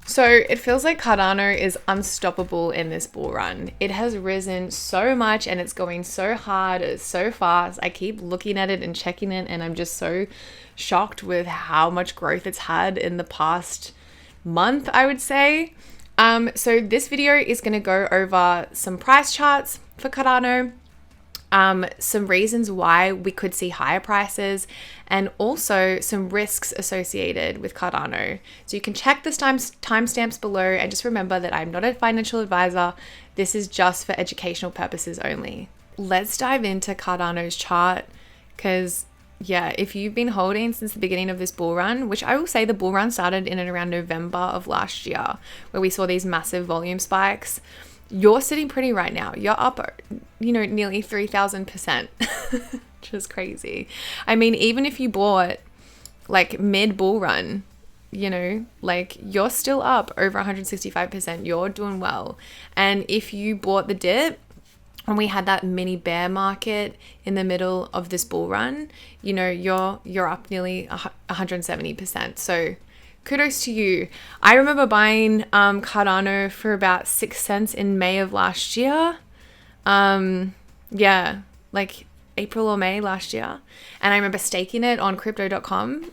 So it feels like Cardano is unstoppable in this bull run. It has risen so much and it's going so hard, it's so fast. I keep looking at it and checking it, and I'm just so shocked with how much growth it's had in the past month, I would say. So this video is going to go over some price charts for Cardano, some reasons why we could see higher prices, and also some risks associated with Cardano. So you can check the timestamps below, and just remember that I'm not a financial advisor. This is just for educational purposes only. Let's dive into Cardano's chart, because if you've been holding since the beginning of this bull run, which I will say the bull run started in and around November of last year, where we saw these massive volume spikes, you're sitting pretty right now. You're up, nearly 3,000%, which is crazy. I mean, even if you bought like mid bull run, you're still up over 165%. You're doing well. And if you bought the dip, when we had that mini bear market in the middle of this bull run, you're up nearly 170%. So kudos to you. I remember buying Cardano for about 6 cents in May of last year. Like April or May last year. And I remember staking it on crypto.com.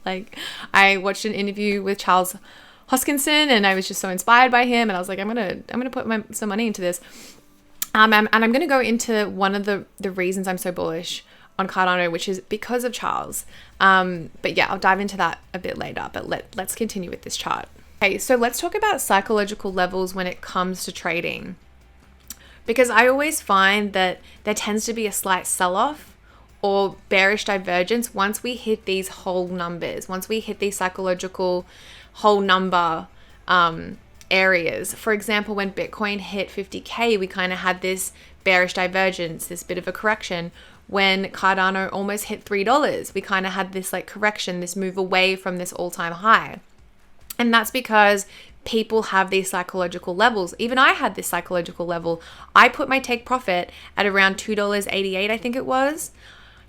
Like, I watched an interview with Charles Hoskinson and I was just so inspired by him, and I was like, I'm gonna put some money into this. And I'm going to go into one of the reasons I'm so bullish on Cardano, which is because of Charles. But I'll dive into that a bit later. But let's continue with this chart. Okay, so let's talk about psychological levels when it comes to trading. Because I always find that there tends to be a slight sell-off or bearish divergence once we hit these whole numbers, once we hit these psychological whole number areas. For example, when Bitcoin hit 50K, we kind of had this bearish divergence, this bit of a correction. When Cardano almost hit $3, we kind of had this like correction, this move away from this all-time high. And that's because people have these psychological levels. Even I had this psychological level. I put my take profit at around $2.88, I think it was,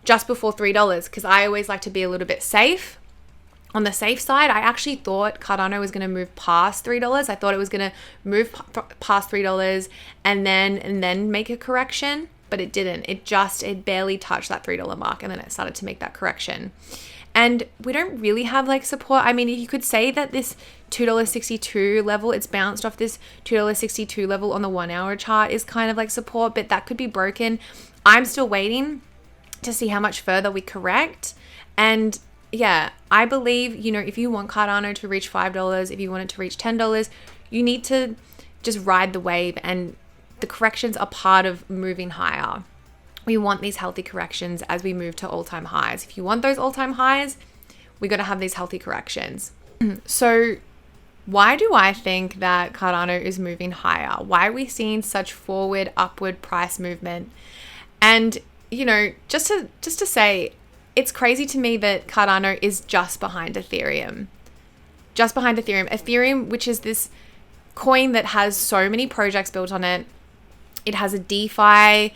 just before $3, because I always like to be a little bit safe. On the safe side, I actually thought Cardano was going to move past $3. I thought it was going to move past $3 and then make a correction, but it didn't. It barely touched that $3 mark, and then it started to make that correction. And we don't really have like support. I mean, you could say that this $2.62 level, it's bounced off this $2.62 level on the 1 hour chart, is kind of like support, but that could be broken. I'm still waiting to see how much further we correct. And I believe, if you want Cardano to reach $5, if you want it to reach $10, you need to just ride the wave, and the corrections are part of moving higher. We want these healthy corrections as we move to all-time highs. If you want those all-time highs, we got to have these healthy corrections. So why do I think that Cardano is moving higher? Why are we seeing such forward, upward price movement? And, just to say, it's crazy to me that Cardano is just behind Ethereum. Ethereum, which is this coin that has so many projects built on it. It has a DeFi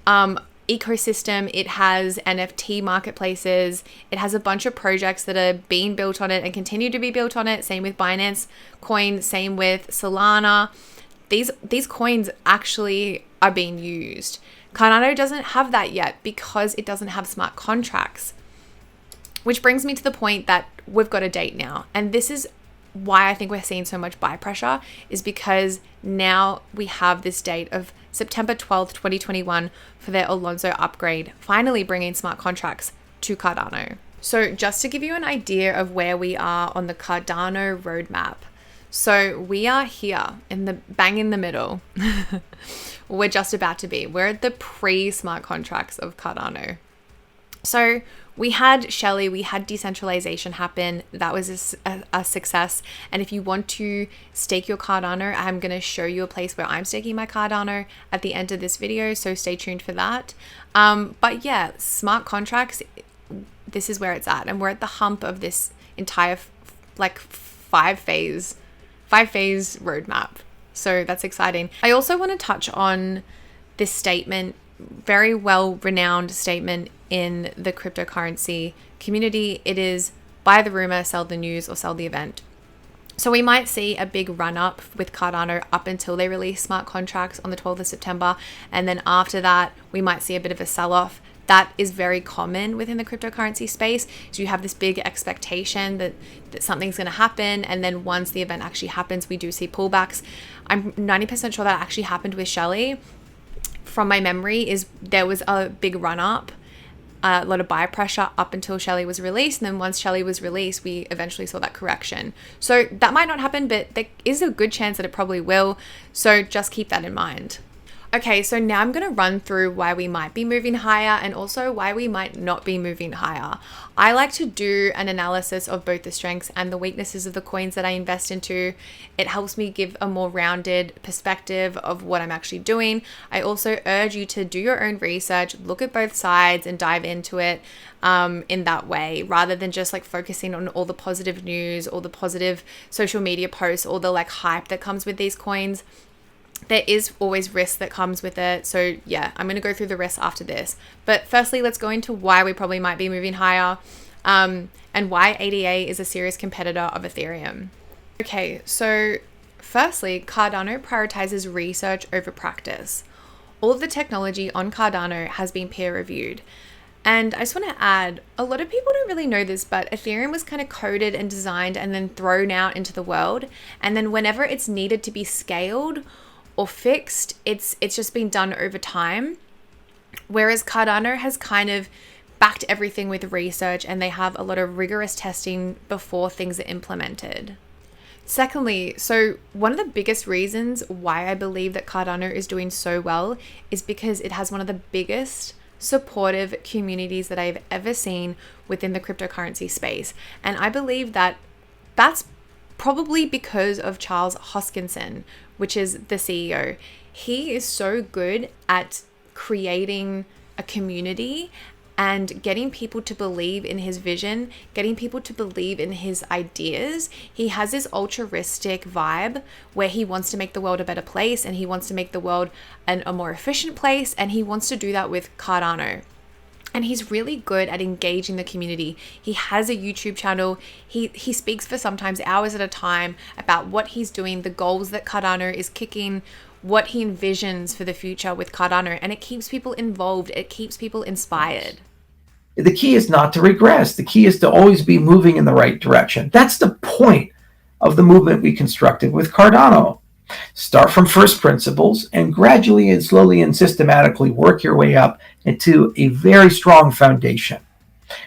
ecosystem. It has NFT marketplaces. It has a bunch of projects that are being built on it and continue to be built on it. Same with Binance Coin. Same with Solana. These coins actually are being used. Cardano doesn't have that yet because it doesn't have smart contracts, which brings me to the point that we've got a date now. And this is why I think we're seeing so much buy pressure, is because now we have this date of September 12th, 2021 for their Alonso upgrade, finally bringing smart contracts to Cardano. So just to give you an idea of where we are on the Cardano roadmap. So we are here in the bang in the middle. We're just about to be. We're at the pre-smart contracts of Cardano. So we had Shelley, we had decentralization happen. That was a success. And if you want to stake your Cardano, I'm going to show you a place where I'm staking my Cardano at the end of this video. So stay tuned for that. But smart contracts, this is where it's at. And we're at the hump of this entire five phase roadmap. So that's exciting. I also want to touch on this statement, very well-renowned statement in the cryptocurrency community. It is buy the rumor, sell the news, or sell the event. So we might see a big run up with Cardano up until they release smart contracts on the 12th of September. And then after that, we might see a bit of a sell off. That is very common within the cryptocurrency space. So you have this big expectation that something's going to happen. And then once the event actually happens, we do see pullbacks. I'm 90% sure that actually happened with Shelly. From my memory, is there was a big run up, a lot of buyer pressure up until Shelly was released. And then once Shelly was released, we eventually saw that correction. So that might not happen, but there is a good chance that it probably will. So just keep that in mind. Okay, so now I'm going to run through why we might be moving higher and also why we might not be moving higher. I like to do an analysis of both the strengths and the weaknesses of the coins that I invest into. It helps me give a more rounded perspective of what I'm actually doing. I also urge you to do your own research, look at both sides and dive into it in that way, rather than just like focusing on all the positive news, all the positive social media posts, all the like hype that comes with these coins. There is always risk that comes with it. So yeah, I'm going to go through the risks after this. But firstly, let's go into why we probably might be moving higher and why ADA is a serious competitor of Ethereum. Okay, so firstly, Cardano prioritizes research over practice. All of the technology on Cardano has been peer reviewed. And I just want to add, a lot of people don't really know this, but Ethereum was kind of coded and designed and then thrown out into the world. And then whenever it's needed to be scaled or fixed, it's just been done over time. Whereas Cardano has kind of backed everything with research and they have a lot of rigorous testing before things are implemented. Secondly, so one of the biggest reasons why I believe that Cardano is doing so well is because it has one of the biggest supportive communities that I've ever seen within the cryptocurrency space. And I believe that that's probably because of Charles Hoskinson, which is the CEO. He is so good at creating a community and getting people to believe in his vision, getting people to believe in his ideas. He has this altruistic vibe where he wants to make the world a better place and he wants to make the world a more efficient place, and he wants to do that with Cardano. And he's really good at engaging the community. He has a YouTube channel. He speaks for sometimes hours at a time about what he's doing, the goals that Cardano is kicking, what he envisions for the future with Cardano. And it keeps people involved. It keeps people inspired. The key is not to regress. The key is to always be moving in the right direction. That's the point of the movement we constructed with Cardano. Start from first principles and gradually and slowly and systematically work your way up into a very strong foundation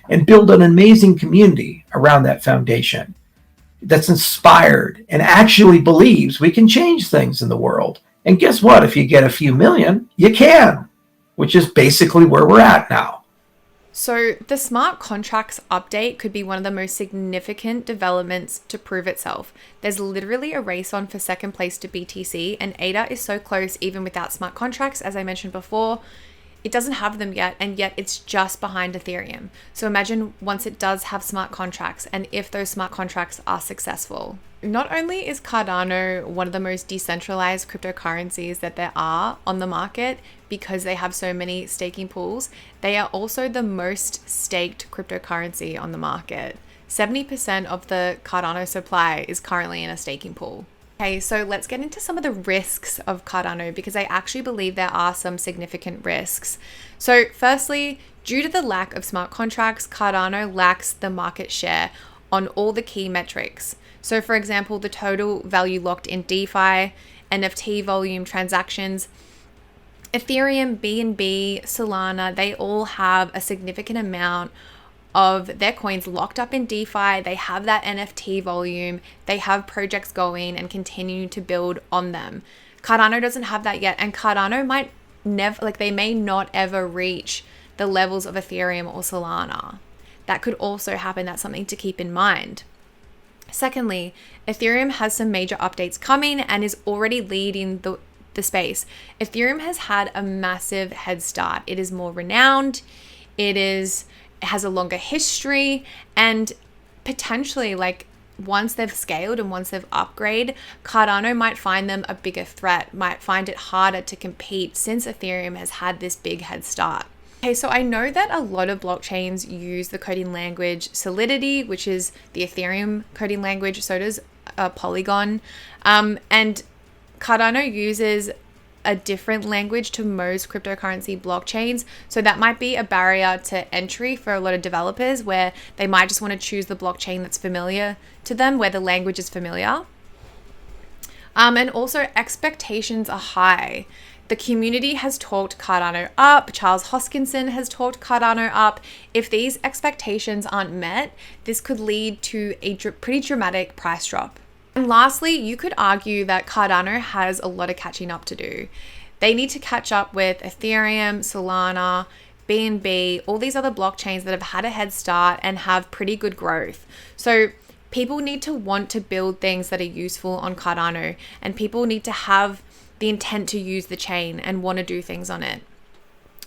and build an amazing community around that foundation that's inspired and actually believes we can change things in the world. And guess what? If you get a few million, you can, which is basically where we're at now. So the smart contracts update could be one of the most significant developments to prove itself. There's literally a race on for second place to BTC, and ADA is so close even without smart contracts. As I mentioned before, it doesn't have them yet, and yet it's just behind Ethereum. So imagine once it does have smart contracts, and if those smart contracts are successful. Not only is Cardano one of the most decentralized cryptocurrencies that there are on the market because they have so many staking pools, they are also the most staked cryptocurrency on the market. 70% of the Cardano supply is currently in a staking pool. Okay, so let's get into some of the risks of Cardano because I actually believe there are some significant risks. So firstly, due to the lack of smart contracts, Cardano lacks the market share on all the key metrics. So for example, the total value locked in DeFi, NFT volume transactions, Ethereum, BNB, Solana, they all have a significant amount of their coins locked up in DeFi. They have that NFT volume. They have projects going and continue to build on them. Cardano doesn't have that yet, and Cardano might never, they may not ever reach the levels of Ethereum or Solana. That could also happen. That's something to keep in mind. Secondly, Ethereum has some major updates coming and is already leading the space. Ethereum has had a massive head start. It is more renowned. It has a longer history, and potentially once they've scaled and once they've upgraded, Cardano might find them a bigger threat, might find it harder to compete since Ethereum has had this big head start. Okay, so I know that a lot of blockchains use the coding language Solidity, which is the Ethereum coding language. So does Polygon. And Cardano uses a different language to most cryptocurrency blockchains. So that might be a barrier to entry for a lot of developers, where they might just want to choose the blockchain that's familiar to them, where the language is familiar. And also expectations are high. The community has talked Cardano up. Charles Hoskinson has talked Cardano up. If these expectations aren't met, this could lead to a pretty dramatic price drop. And lastly, you could argue that Cardano has a lot of catching up to do. They need to catch up with Ethereum, Solana, BNB, all these other blockchains that have had a head start and have pretty good growth. So people need to want to build things that are useful on Cardano, and people need to have the intent to use the chain and want to do things on it.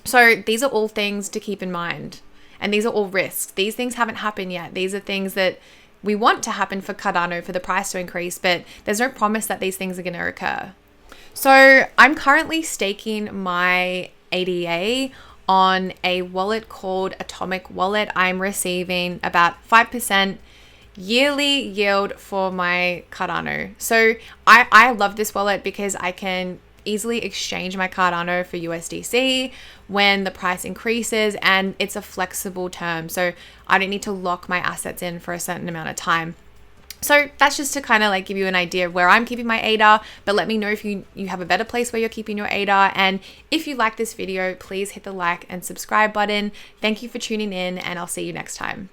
So these are all things to keep in mind. And these are all risks. These things haven't happened yet. These are things that we want to happen for Cardano, for the price to increase, but there's no promise that these things are going to occur. So I'm currently staking my ADA on a wallet called Atomic Wallet. I'm receiving about 5% yearly yield for my Cardano. So I love this wallet because I can easily exchange my Cardano for USDC when the price increases, and it's a flexible term. So I don't need to lock my assets in for a certain amount of time. So that's just to kind of like give you an idea of where I'm keeping my ADA, but let me know if you have a better place where you're keeping your ADA. And if you like this video, please hit the like and subscribe button. Thank you for tuning in, and I'll see you next time.